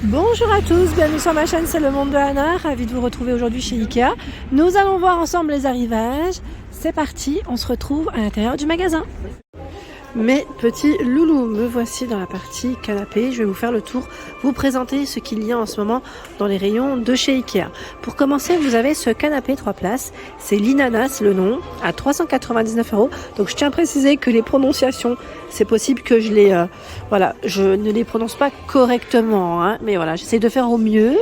Bonjour à tous, bienvenue sur ma chaîne, c'est le monde de Anna, ravie de vous retrouver aujourd'hui chez Ikea. Nous allons voir ensemble les arrivages. C'est parti, on se retrouve à l'intérieur du magasin. Mes petits loulous, me voici dans la partie canapé. Je vais vous faire le tour, vous présenter ce qu'il y a en ce moment dans les rayons de chez Ikea. Pour commencer, vous avez ce canapé 3 places. C'est l'Inanas, le nom, à 399 €. Donc je tiens à préciser que les prononciations, c'est possible que je les... je ne les prononce pas correctement, hein, mais voilà, j'essaie de faire au mieux.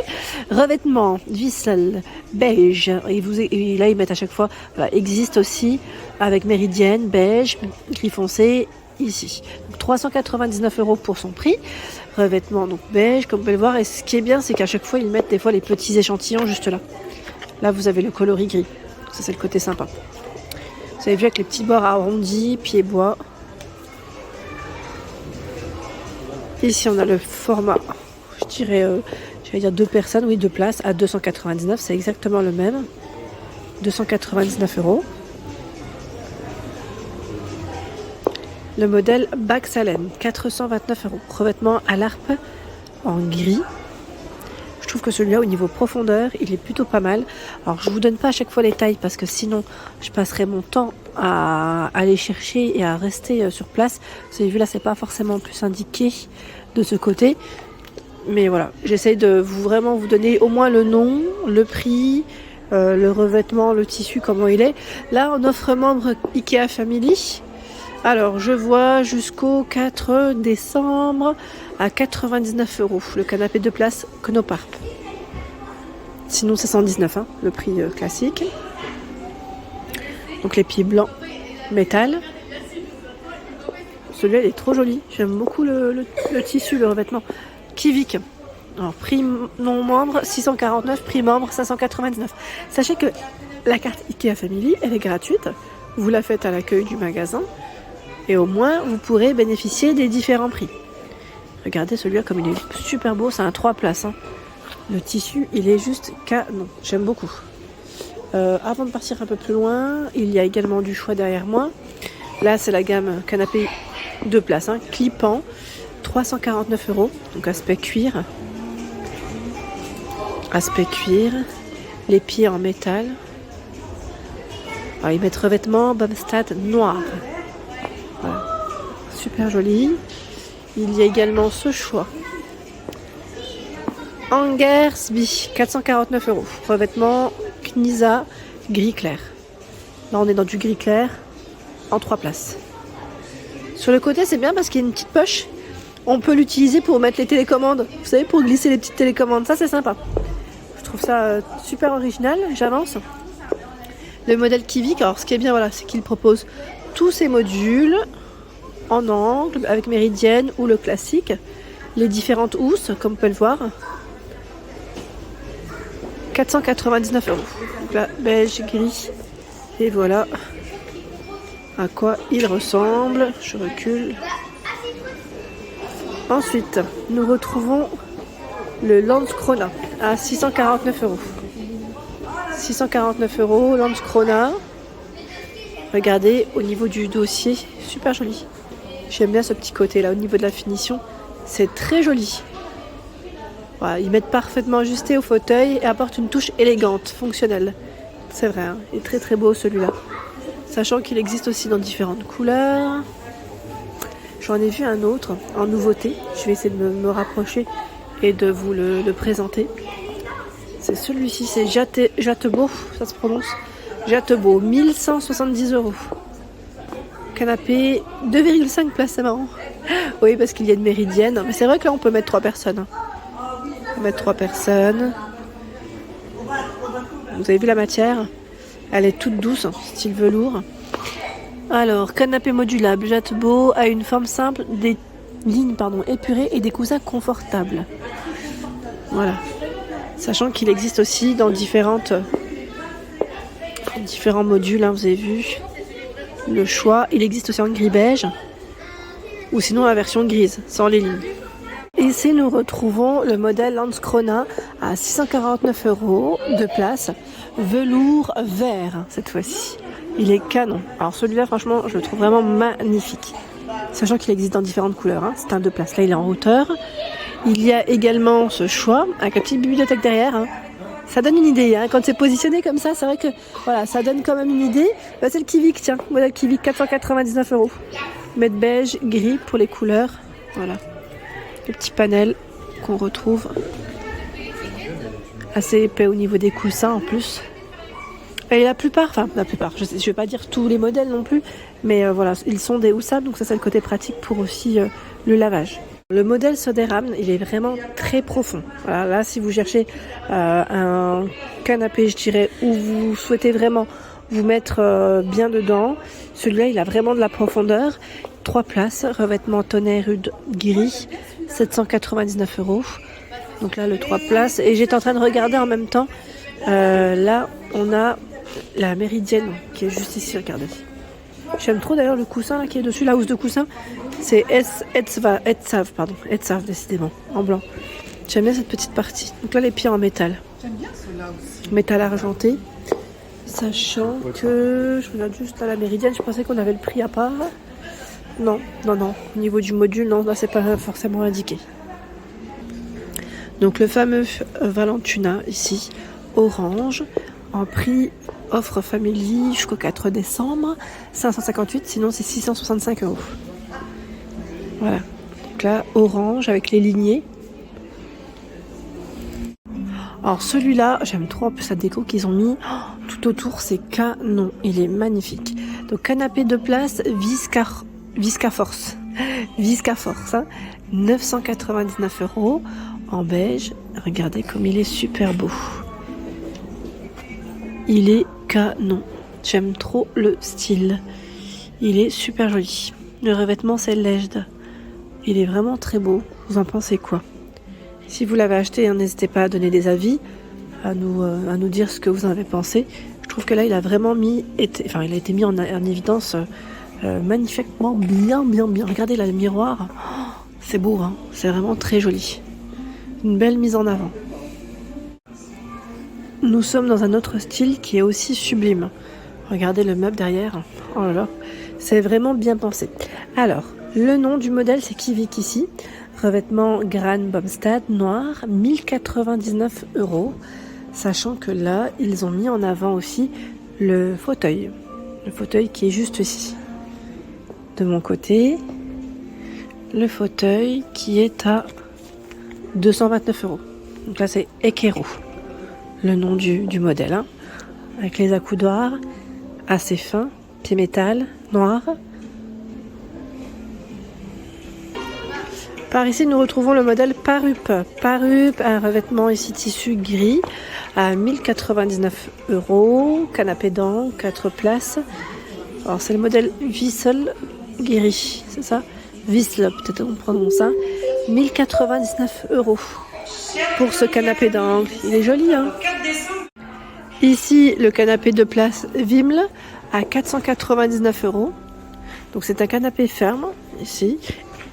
Revêtement, Vissel, beige. Et là, ils mettent à chaque fois, voilà, existe aussi avec méridienne, beige, gris foncé, ici. Donc 399 € pour son prix. Revêtement donc beige, comme vous pouvez le voir. Et ce qui est bien, c'est qu'à chaque fois, ils mettent des fois les petits échantillons juste là. Là, vous avez le coloris gris. Ça, c'est le côté sympa. Vous avez vu avec les petits bords arrondis, pieds bois. Ici, on a le format, je dirais, j'allais dire 2 personnes, oui, 2 places à 299. C'est exactement le même. 299 €. Le modèle Baxalen, 429 €. Revêtement à l'harpe en gris. Je trouve que celui-là, au niveau profondeur, il est plutôt pas mal. Alors, je vous donne pas à chaque fois les tailles parce que sinon, je passerai mon temps à aller chercher et à rester sur place. Vous avez vu, là, c'est pas forcément plus indiqué de ce côté. Mais voilà, j'essaye de vraiment vous donner au moins le nom, le prix, le revêtement, le tissu, comment il est. Là, en offre membre Ikea Family. Alors, je vois jusqu'au 4 décembre à 99 €. Le canapé de place Knoparp. Sinon, c'est 119 €, hein, le prix classique. Donc, les pieds blancs, métal. Celui-là, il est trop joli. J'aime beaucoup le tissu, le revêtement. Kivik. Alors, prix non membre, 649, prix membre, 599. Sachez que la carte Ikea Family, elle est gratuite. Vous la faites à l'accueil du magasin. Et au moins, vous pourrez bénéficier des différents prix. Regardez celui-là comme il est super beau. C'est un 3 places. Hein. Le tissu, il est juste canon. J'aime beaucoup. Avant de partir un peu plus loin, il y a également du choix derrière moi. Là, c'est la gamme canapé 2 places. Hein, clipant. 349 €. Donc aspect cuir. Aspect cuir. Les pieds en métal. Alors, ils mettent revêtement Bamstad noir. Voilà. Super joli. Il y a également ce choix. Angersby, 449 €. Revêtement Knisa gris clair. Là, on est dans du gris clair en 3 places. Sur le côté, c'est bien parce qu'il y a une petite poche. On peut l'utiliser pour mettre les télécommandes. Vous savez, pour glisser les petites télécommandes. Ça, c'est sympa. Je trouve ça super original. J'avance. Le modèle Kivik, alors ce qui est bien, voilà, c'est qu'il propose tous ces modules en angle, avec méridienne ou le classique. Les différentes housses, comme vous pouvez le voir. 499 €. Donc là, beige, gris. Et voilà à quoi il ressemble. Je recule. Ensuite, nous retrouvons le Landskrona à 649 €. 649 € Landskrona. Regardez au niveau du dossier, super joli. J'aime bien ce petit côté là au niveau de la finition. C'est très joli. Voilà, ils mettent parfaitement ajusté au fauteuil et apportent une touche élégante, fonctionnelle. C'est vrai, hein, il est très très beau celui-là. Sachant qu'il existe aussi dans différentes couleurs. J'en ai vu un autre en nouveauté. Je vais essayer de me rapprocher et de vous le présenter. C'est celui-ci, c'est Jatebo, ça se prononce. Jatebo, 1170 €. Canapé 2,5 places, c'est marrant. Oui, parce qu'il y a une méridienne. Mais c'est vrai que là, on peut mettre 3 personnes. On peut mettre 3 personnes. Vous avez vu la matière? Elle est toute douce, style velours. Alors, canapé modulable, Jatebo a une forme simple, des lignes épurées et des coussins confortables. Voilà. Sachant qu'il existe aussi dans différents modules, hein, vous avez vu le choix. Il existe aussi en gris beige ou sinon la version grise, sans les lignes. Ici, nous retrouvons le modèle Landskrona à 649 € de place, velours vert cette fois-ci. Il est canon. Alors celui-là, franchement, je le trouve vraiment magnifique. Sachant qu'il existe dans différentes couleurs. Hein. C'est un 2 places. Là, il est en hauteur. Il y a également ce choix avec la petite bibliothèque derrière. Hein. Ça donne une idée. Hein. Quand c'est positionné comme ça, c'est vrai que voilà, ça donne quand même une idée. Bah, c'est le Kivik, tiens. Modèle Kivik, 499 €. Mètre beige, gris pour les couleurs. Voilà. Le petit panel qu'on retrouve. Assez épais au niveau des coussins en plus. Et la plupart, je vais pas dire tous les modèles non plus, mais voilà, ils sont des houssables, donc ça c'est le côté pratique pour aussi le lavage. Le modèle Söderhamn, il est vraiment très profond. Voilà, là, si vous cherchez un canapé, je dirais, où vous souhaitez vraiment vous mettre bien dedans, celui-là, il a vraiment de la profondeur. 3 places, revêtement tonnerre rude gris, 799 €. Donc là, le 3 places. Et j'étais en train de regarder en même temps. Là, on a la méridienne qui est juste ici, regardez. J'aime trop d'ailleurs le coussin là, qui est dessus, la housse de coussin. C'est Edsav, décidément, en blanc. J'aime bien cette petite partie. Donc là, les pieds en métal. J'aime bien ceux-là aussi. Métal argenté. Sachant que, je regarde juste à la méridienne, je pensais qu'on avait le prix à part. Non. Au niveau du module, non, là, c'est pas forcément indiqué. Donc le fameux Valentuna ici, orange, en prix offre family jusqu'au 4 décembre, 558, sinon c'est 665 €. Voilà, donc là orange avec les lignées. Alors celui-là, j'aime trop un peu sa déco qu'ils ont mis tout autour, c'est canon, il est magnifique. Donc canapé de place Viscaforce, hein, 999 € en beige. Regardez comme il est super beau. Il est canon. J'aime trop le style. Il est super joli. Le revêtement c'est Lejde. Il est vraiment très beau. Vous en pensez quoi? Si vous l'avez acheté, hein, n'hésitez pas à donner des avis, à nous dire ce que vous en avez pensé. Je trouve que là il a vraiment il a été mis en évidence magnifiquement bien. Regardez là le miroir. Oh, c'est beau, hein, c'est vraiment très joli. Une belle mise en avant. Nous sommes dans un autre style qui est aussi sublime. Regardez le meuble derrière. Oh là là, c'est vraiment bien pensé. Alors, le nom du modèle c'est Kivik ici. Revêtement Gran Bomstad noir, 1099 €. Sachant que là, ils ont mis en avant aussi le fauteuil. Le fauteuil qui est juste ici. De mon côté, le fauteuil qui est à 229 €. Donc là, c'est Ekero, le nom du modèle. Hein. Avec les accoudoirs assez fins, pied métal, noir. Par ici, nous retrouvons le modèle Parup. Parup, un revêtement ici tissu gris à 1099 €. Canapé d'angle, 4 places. Alors, c'est le modèle Wissel Gris, c'est ça? Wissel, peut-être on prononce ça. 1099 € pour ce canapé d'angle. Il est joli, hein? Ici, le canapé de place Wiml à 499 €. Donc, c'est un canapé ferme, ici.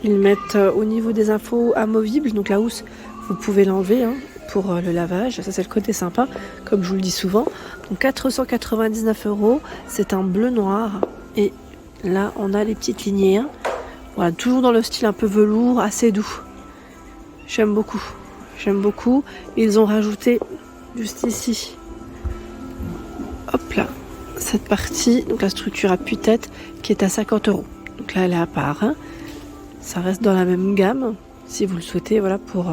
Ils mettent au niveau des infos amovibles, donc la housse, vous pouvez l'enlever hein, pour le lavage. Ça, c'est le côté sympa, comme je vous le dis souvent. Donc, 499 €, c'est un bleu noir. Et là, on a les petites lignées. Hein. Voilà, toujours dans le style un peu velours, assez doux. J'aime beaucoup. Ils ont rajouté juste ici, hop là, cette partie, donc la structure à pue-tête, qui est à 50 €. Donc là, elle est à part. Hein. Ça reste dans la même gamme, si vous le souhaitez, voilà, pour,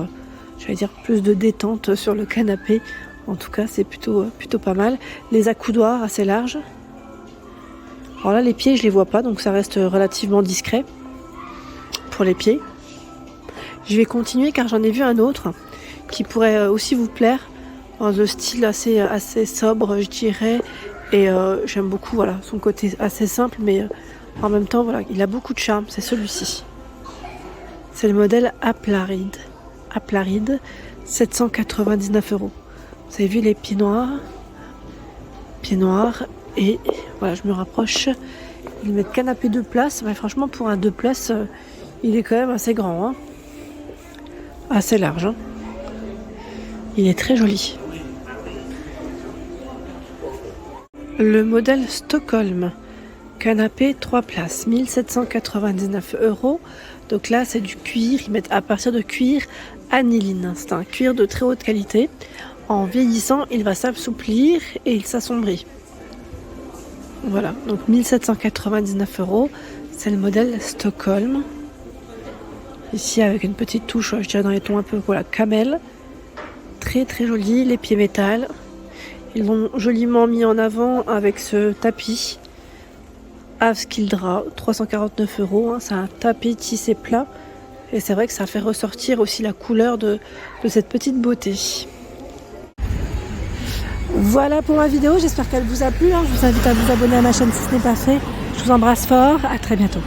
j'allais dire, plus de détente sur le canapé. En tout cas, c'est plutôt pas mal. Les accoudoirs assez larges. Alors là, les pieds, je les vois pas, donc ça reste relativement discret pour les pieds. Je vais continuer car j'en ai vu un autre qui pourrait aussi vous plaire, dans le style assez sobre, je dirais. Et j'aime beaucoup, voilà, son côté assez simple, mais en même temps, voilà, il a beaucoup de charme. C'est celui-ci. C'est le modèle Aplarid. Aplarid, 799 €. Vous avez vu les pieds noirs. Et voilà, je me rapproche. Ils mettent canapé 2 places. Mais franchement, pour un 2 places, il est quand même assez grand. Hein. Assez large. Hein. Il est très joli. Le modèle Stockholm. Canapé 3 places, 1799 €. Donc là, c'est du cuir. Ils mettent à partir de cuir aniline. C'est un cuir de très haute qualité. En vieillissant, il va s'assouplir et il s'assombrit. Voilà, donc 1799 €. C'est le modèle Stockholm. Ici, avec une petite touche, je dirais dans les tons un peu voilà, camel. Très très joli, les pieds métal. Ils l'ont joliment mis en avant avec ce tapis. Avskildra, 349 €. C'est un tapis tissé plat. Et c'est vrai que ça fait ressortir aussi la couleur de cette petite beauté. Voilà pour ma vidéo, j'espère qu'elle vous a plu. Je vous invite à vous abonner à ma chaîne si ce n'est pas fait. Je vous embrasse fort, à très bientôt.